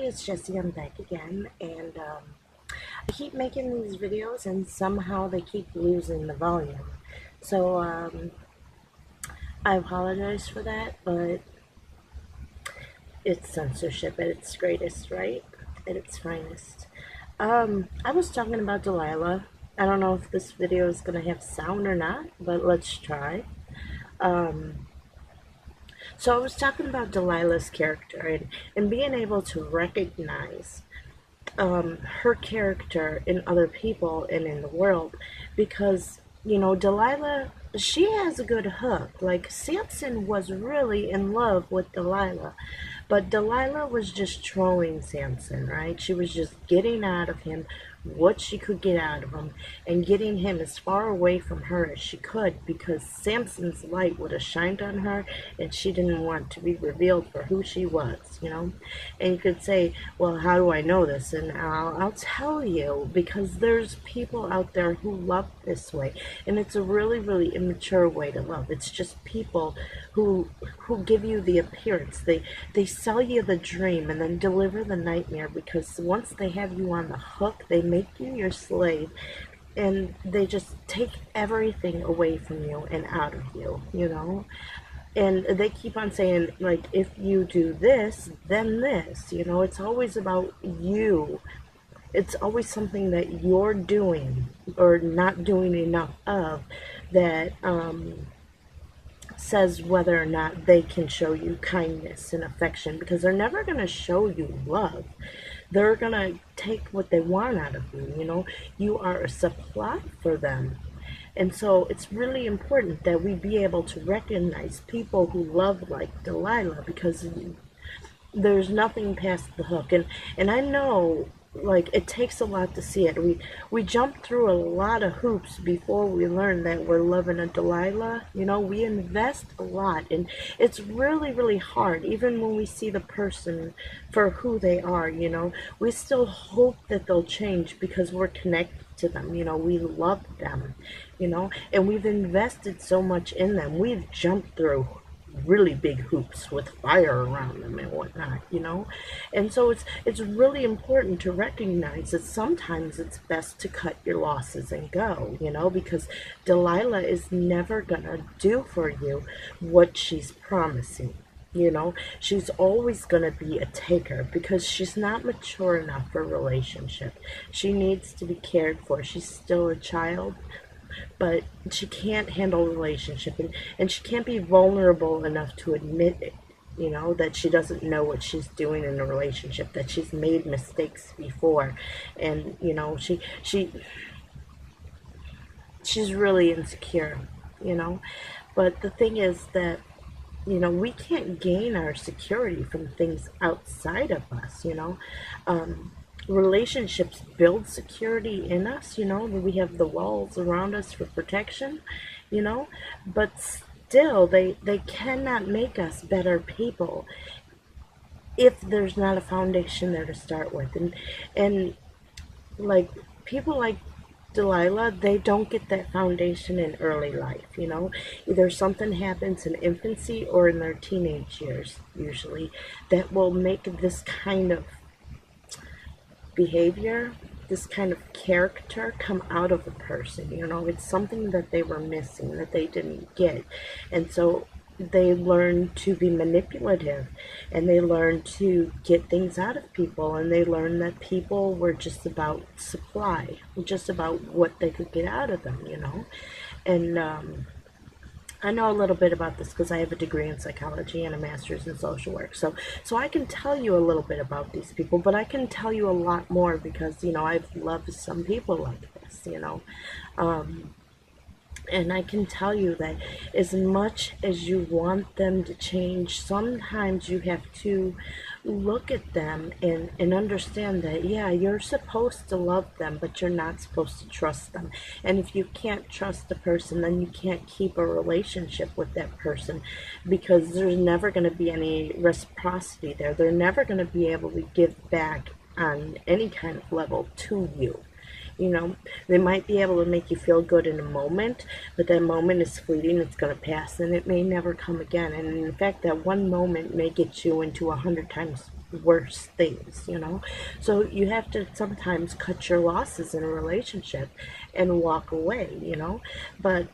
it's Jessie. I'm back again, and I keep making these videos, and somehow they keep losing the volume. So I apologize for that, but it's censorship at its greatest, right? At its finest. I was talking about Delilah. I don't know if this video is gonna have sound or not, but let's try. Um, so I was talking about Delilah's character and being able to recognize her character in other people and in the world, because Delilah, she has a good hook. Like, Samson was really in love with Delilah, but Delilah was just trolling Samson, right? She was just getting out of him what she could get out of him and getting him as far away from her as she could, because Samson's light would have shined on her and she didn't want to be revealed for who she was. And you could say, well, how do I know this? And I'll tell you, because there's people out there who love this way, and it's a really, really immature way to love. It's just people who give you the appearance. They sell you the dream and then deliver the nightmare, because once they have you on the hook, they make you your slave, and they just take everything away from you and out of you. And they keep on saying, like, if you do this, then this. It's always about you. It's always something that you're doing or not doing enough of that says whether or not they can show you kindness and affection, because they're never going to show you love. They're going to take what they want out of you. You are a supply for them. And so it's really important that we be able to recognize people who love like Delilah, because there's nothing past the hook. And I know, like, it takes a lot to see it. We jump through a lot of hoops before we learn that we're loving a Delilah. We invest a lot, and it's really, really hard. Even when we see the person for who they are, we still hope that they'll change because we're connected to them. We love them, and we've invested so much in them. We've jumped through really big hoops with fire around them and whatnot. And so it's really important to recognize that sometimes it's best to cut your losses and go, because Delilah is never gonna do for you what she's promising. She's always gonna be a taker, because she's not mature enough for a relationship. She needs to be cared for. She's still a child, but she can't handle a relationship, and she can't be vulnerable enough to admit it, that she doesn't know what she's doing in a relationship, that she's made mistakes before, and she's really insecure. But the thing is that we can't gain our security from things outside of us. Relationships build security in us. We have the walls around us for protection, but still they cannot make us better people if there's not a foundation there to start with. And like, people like Delilah, they don't get that foundation in early life. Either something happens in infancy or in their teenage years, usually, that will make this kind of behavior, this kind of character come out of a person. It's something that they were missing, that they didn't get. And so they learn to be manipulative, and they learn to get things out of people, and they learn that people were just about supply, just about what they could get out of them. And I know a little bit about this because I have a degree in psychology and a master's in social work. So I can tell you a little bit about these people, but I can tell you a lot more because, I've loved some people like this. And I can tell you that as much as you want them to change, sometimes you have to look at them and understand that, yeah, you're supposed to love them, but you're not supposed to trust them. And if you can't trust a person, then you can't keep a relationship with that person, because there's never going to be any reciprocity there. They're never going to be able to give back on any kind of level to you. They might be able to make you feel good in a moment, but that moment is fleeting. It's going to pass, and it may never come again. And in fact, that one moment may get you into 100 times worse things, you know? So you have to sometimes cut your losses in a relationship and walk away, you know? But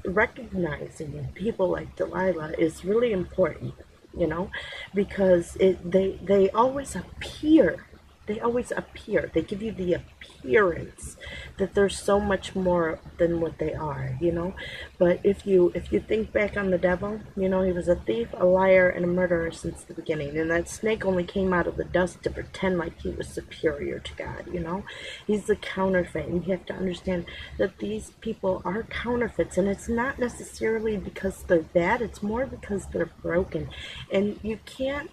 recognizing people like Delilah is really important, you know, because they always appear. They always appear. They give you the appearance that they're so much more than what they are, you know. But if you think back on the devil, you know, he was a thief, a liar, and a murderer since the beginning. And that snake only came out of the dust to pretend like he was superior to God, you know. He's the counterfeit, and you have to understand that these people are counterfeits, and it's not necessarily because they're bad. It's more because they're broken, and you can't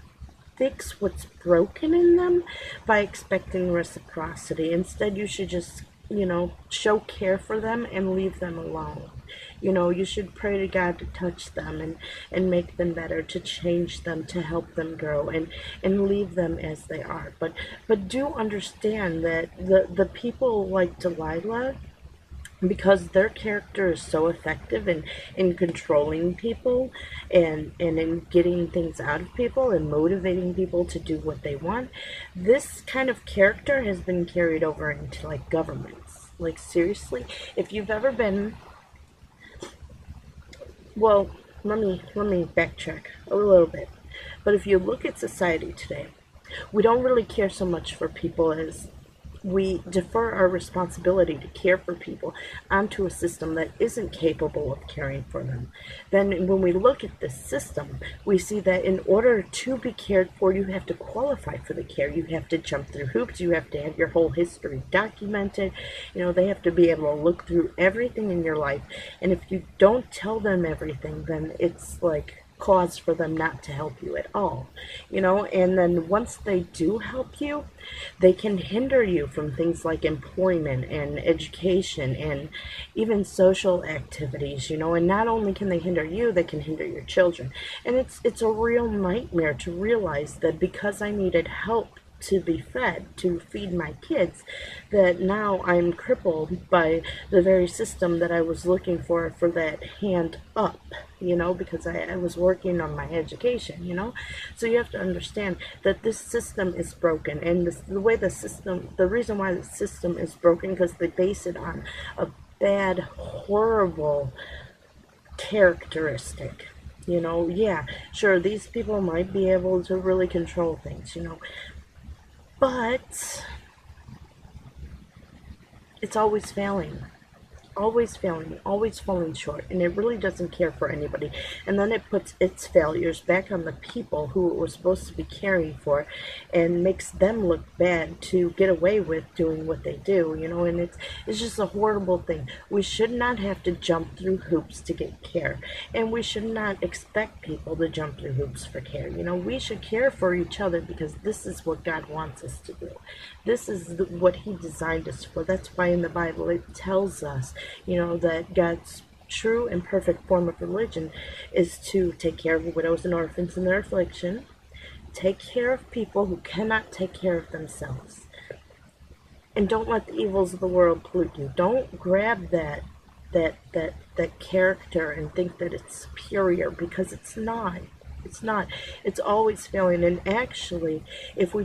fix what's broken in them by expecting reciprocity. Instead, you should just, you know, show care for them and leave them alone. You know, you should pray to God to touch them and make them better, to change them, to help them grow, and leave them as they are. But do understand that the people like Delilah, because their character is so effective in controlling people and in getting things out of people and motivating people to do what they want, this kind of character has been carried over into like governments. Like seriously, if you've ever been, well, let me backtrack a little bit. But if you look at society today, we don't really care so much for people as we defer our responsibility to care for people onto a system that isn't capable of caring for them. Then when we look at this system, we see that in order to be cared for, you have to qualify for the care. You have to jump through hoops. You have to have your whole history documented. You know, they have to be able to look through everything in your life. And if you don't tell them everything, then it's like cause for them not to help you at all, you know. And then once they do help you, they can hinder you from things like employment and education and even social activities, you know. And not only can they hinder you, they can hinder your children. And it's a real nightmare to realize that because I needed help to be fed, to feed my kids, that now I'm crippled by the very system that I was looking for that hand up, you know, because I was working on my education, you know. So you have to understand that this system is broken, and the reason why the system is broken, because they base it on a bad, horrible characteristic. You know, yeah, sure, these people might be able to really control things, you know, but it's always failing, always falling short, and it really doesn't care for anybody. And then it puts its failures back on the people who it was supposed to be caring for, and makes them look bad to get away with doing what they do, you know. And it's just a horrible thing. We should not have to jump through hoops to get care, and we should not expect people to jump through hoops for care. You know, we should care for each other because this is what God wants us to do. This is what He designed us for. That's why in the Bible it tells us, you know, that God's true and perfect form of religion is to take care of widows and orphans in their affliction, take care of people who cannot take care of themselves, and don't let the evils of the world pollute you. Don't grab that character and think that it's superior, because it's not. It's not. It's always failing. And actually, if we